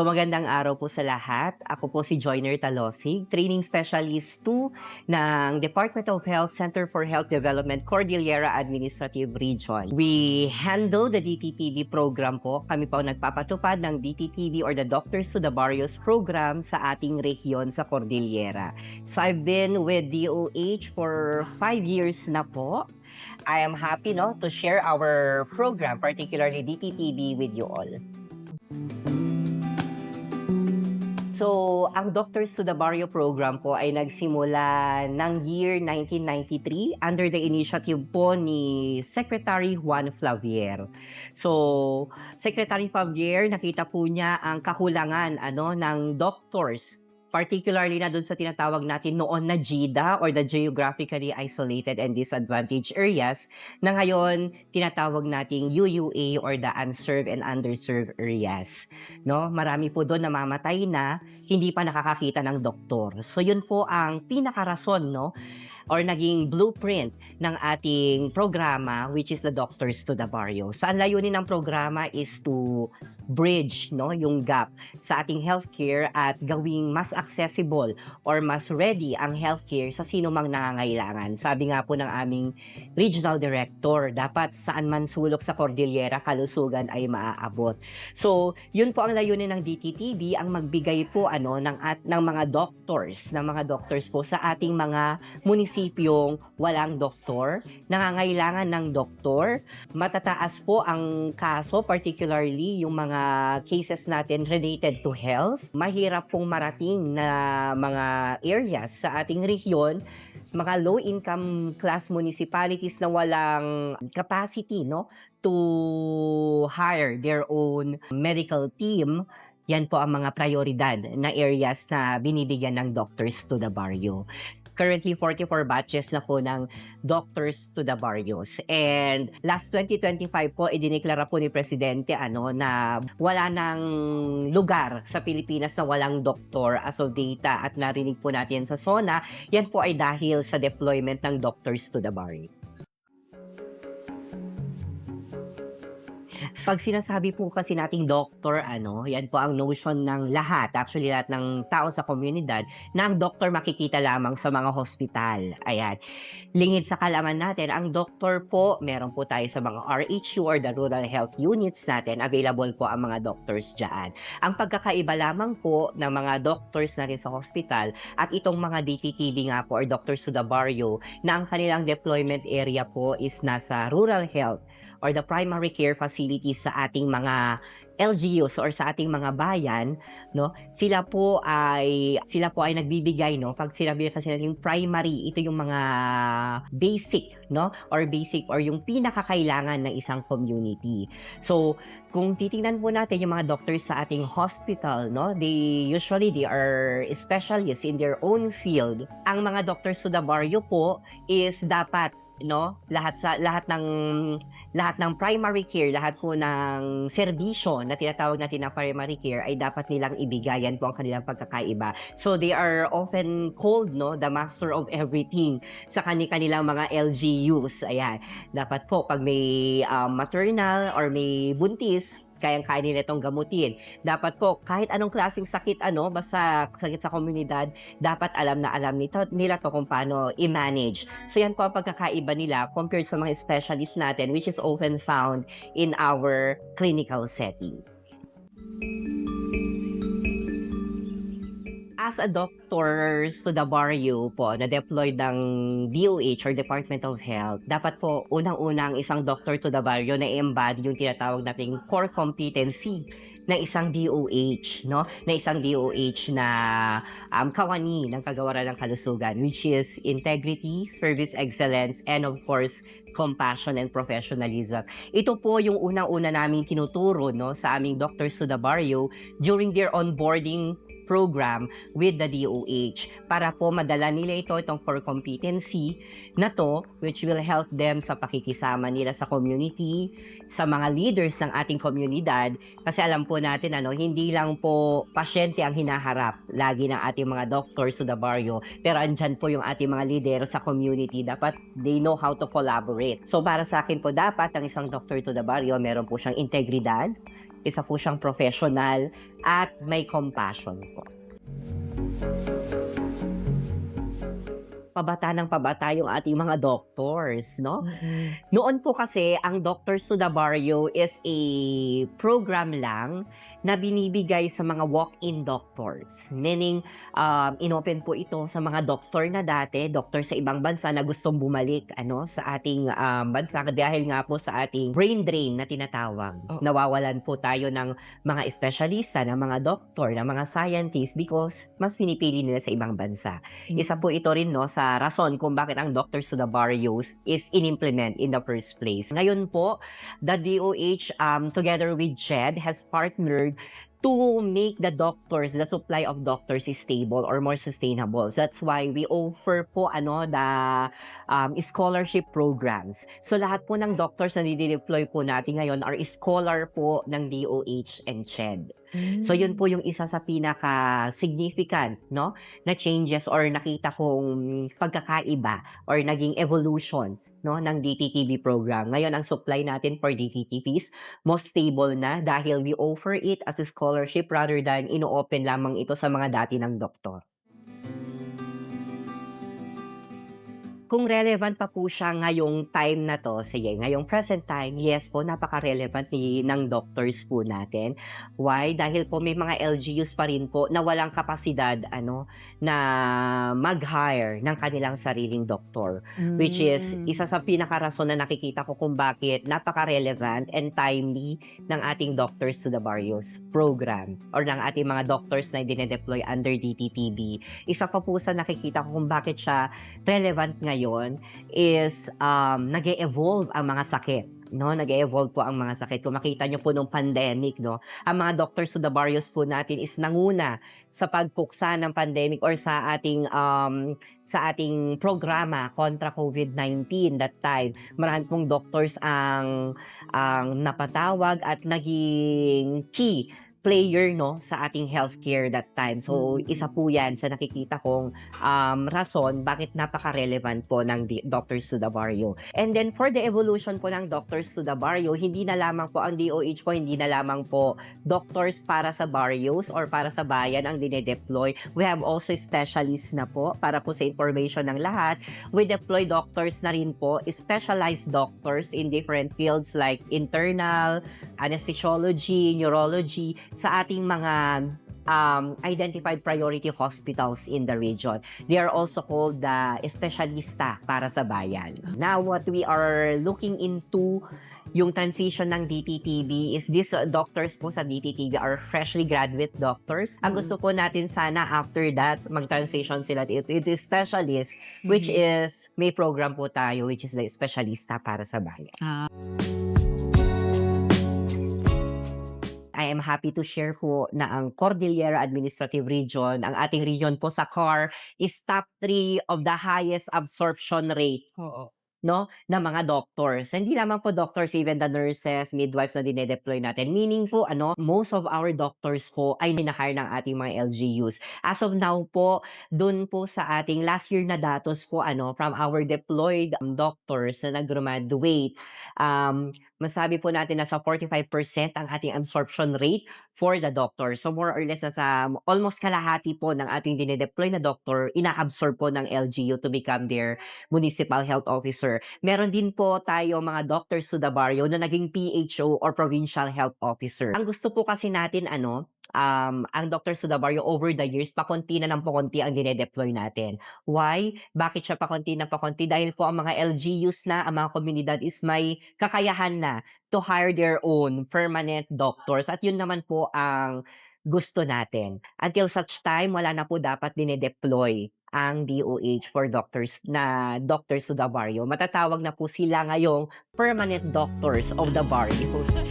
So magandang araw po sa lahat. Ako po si Joyner Talosig, Training Specialist 2 ng Department of Health Center for Health Development, Cordillera Administrative Region. We handle the DTTV program po. Kami po ang nagpapatupad ng DTTV or the Doctors to the Barrios program sa ating rehiyon sa Cordillera. So I've been with DOH for 5 years na po. I am happy to share our program, particularly DTTV, with you all. So, ang Doctors to the Barrio program po ay nagsimula ng year 1993 under the initiative po ni Secretary Juan Flavier. So, Secretary Flavier, nakita po niya ang kakulangan ng doctors, particularly na doon sa tinatawag natin noon na GIDA or the Geographically Isolated and Disadvantaged Areas na ngayon tinatawag nating UUA or the Unserved and Underserved Areas. No? Marami po doon namamatay na hindi pa nakakakita ng doktor. So yun po ang pinakarason or naging blueprint ng ating programa, which is the Doctors to the Barrio. So ang layunin ng programa is to bridge yung gap sa ating healthcare at gawing mas accessible or mas ready ang healthcare sa sino mang nangangailangan. Sabi nga po ng aming regional director, dapat saan man sulok sa Cordillera, kalusugan ay maaabot. So, yun po ang layunin ng DTTV, ang magbigay po ng mga doctors po sa ating mga munisipyong walang doktor, nangangailangan ng doktor. Matataas po ang kaso, particularly yung mga cases natin related to health. Mahirap pong marating na mga areas sa ating rehiyon, mga low-income class municipalities na walang capacity to hire their own medical team. Yan po ang mga prioridad na areas na binibigyan ng Doctors to the Barrio. Currently, 44 batches na po ng Doctors to the Barrios. And last 2025 po, idineklara po ni Presidente na wala nang lugar sa Pilipinas na walang doktor as of data. At narinig po natin sa SONA, yan po ay dahil sa deployment ng Doctors to the Barrio. Pag sinasabi po kasi nating doktor, yan po ang notion ng lahat, actually lahat ng tao sa komunidad, na ang doktor makikita lamang sa mga hospital. Ayan. Lingid sa kalaman natin, ang doktor po, meron po tayo sa mga RHU or the Rural Health Units natin, available po ang mga doctors dyan. Ang pagkakaiba lamang po ng mga doctors natin sa hospital at itong mga DTTV nga po or Doctors to the Barrio, na ang kanilang deployment area po is nasa rural health or the primary care facilities sa ating mga LGUs or sa ating mga bayan, sila po ay nagbibigay, pag sinabi kasi natin primary, ito yung mga basic, or yung pinakakailangan ng isang community. So, kung titingnan po natin yung mga doctors sa ating hospital, they are specialists in their own field. Ang mga Doctors to the Barrio po is dapat lahat ng primary care, lahat po ng serbisyo na tinatawag natin na primary care ay dapat nilang ibigayan po ang kanilang pagkakaiba. So they are often called the master of everything sa kanilang mga LGUs. Ayan. Dapat po pag may maternal or may buntis, kayang-kaya nila itong gamutin. Dapat po, kahit anong klaseng sakit, basta sakit sa komunidad, dapat alam nila to kung paano i-manage. So yan po ang pagkakaiba nila compared sa mga specialists natin, which is often found in our clinical setting. As a Doctors to the Barrio po, na-deployed ng DOH or Department of Health, dapat po unang-unang isang Doctor to the Barrio na i-embody yung tinatawag nating core competency ng isang DOH, na isang DOH na kawani ng kagawaran ng kalusugan, which is integrity, service excellence, and of course, compassion and professionalism. Ito po yung unang-una namin tinuturo sa aming Doctors to the Barrio during their onboarding program with the DOH para po madala nila itong core competency na to, which will help them sa pakikisama nila sa community, sa mga leaders ng ating komunidad. Kasi alam po natin, hindi lang po pasyente ang hinaharap lagi ng ating mga Doctors to the Barrio, pero andyan po yung ating mga leader sa community. Dapat they know how to collaborate. So para sa akin po, dapat ang isang Doctor to the Barrio, meron po siyang integridad, Isa po siyang professional at may compassion po. Pabata ng pabata yung ating mga doctors, no? Noon po kasi, ang Doctors to the Barrio is a program lang na binibigay sa mga walk-in doctors. Meaning, inopen po ito sa mga doktor na dati, doktor sa ibang bansa na gustong bumalik sa ating bansa dahil nga po sa ating brain drain na tinatawag. Nawawalan po tayo ng mga espesyalista, ng mga doktor, ng mga scientists because mas pinipili nila sa ibang bansa. Isa po ito rin sa rason kung bakit ang Doctors to the Barrios is in-implement in the first place. Ngayon po, the DOH together with JED has partnered to make the supply of doctors is stable or more sustainable. So that's why we offer po the scholarship programs. So lahat po ng doctors na dideploy po natin ngayon are scholar po ng DOH and CHED. So yun po yung isa sa pinaka-significant na changes or nakita kong pagkakaiba or naging evolution ng DTTB program. Ngayon, ang supply natin for DTTPs, most stable na dahil we offer it as a scholarship rather than ino-open lamang ito sa mga dati ng doktor. Kung relevant pa po siya ngayong time na to, sige, ngayong present time, yes po, napaka-relevant ng doctors po natin. Why? Dahil po may mga LGUs pa rin po na walang kapasidad na mag-hire ng kanilang sariling doktor. Which is isa sa pinakarason na nakikita ko kung bakit napaka-relevant and timely ng ating Doctors to the Barrios program or ng ating mga doctors na dinedeploy under DTTB. Isa pa po sa nakikita ko kung bakit siya relevant ngayon is nag-e-evolve ang mga sakit. Nag-e-evolve po ang mga sakit. Kung makita nyo po nung pandemic, ang mga Doctors to the Barrios po natin is nanguna sa pagpuksa ng pandemic or sa ating programa kontra COVID-19 that time. Marami pong doctors ang napatawag at naging key player sa ating healthcare that time. So, isa po yan sa nakikita kong rason bakit napaka-relevant po ng Doctors to the Barrio. And then, for the evolution po ng Doctors to the Barrio, hindi na lamang po ang DOH po, hindi na lamang po doctors para sa barrios or para sa bayan ang dinedeploy. We have also specialists na po para po sa information ng lahat. We deploy doctors na rin po, specialized doctors in different fields like internal, anesthesiology, neurology, sa ating mga identified priority hospitals in the region. They are also called the espesyalista para sa bayan. Now, what we are looking into yung transition ng DTTB is these doctors po sa DTTB are freshly graduate doctors. Ang gusto po natin sana after that, mag-transition sila to specialist, which is, may program po tayo, which is the espesyalista para sa bayan. I am happy to share po na ang Cordillera Administrative Region, ang ating region po sa CAR, is top 3 of the highest absorption rate na mga doctors. Hindi naman po doctors, even the nurses, midwives na dinedeploy natin. Meaning po, most of our doctors po ay hinahire ng ating mga LGUs. As of now po, dun po sa ating last year na datos po, from our deployed doctors na nag-graduate, masabi po natin na sa 45% ang ating absorption rate for the doctor. So more or less sa almost kalahati po ng ating dinedeploy na doctor, ina-absorb po ng LGU to become their municipal health officer. Meron din po tayo mga Doctors to the Barrio na naging PHO or provincial health officer. Ang gusto po kasi natin ang Doctors to the Barrio over the years, pakunti na ng pakunti ang dinedeploy natin. Why? Bakit siya pakunti na pakunti? Dahil po ang mga LGUs na, ang mga komunidad is may kakayahan na to hire their own permanent doctors. At yun naman po ang gusto natin. Until such time, wala na po dapat dinedeploy ang DOH for Doctors to the Barrio. Matatawag na po sila ngayong permanent doctors of the barrios.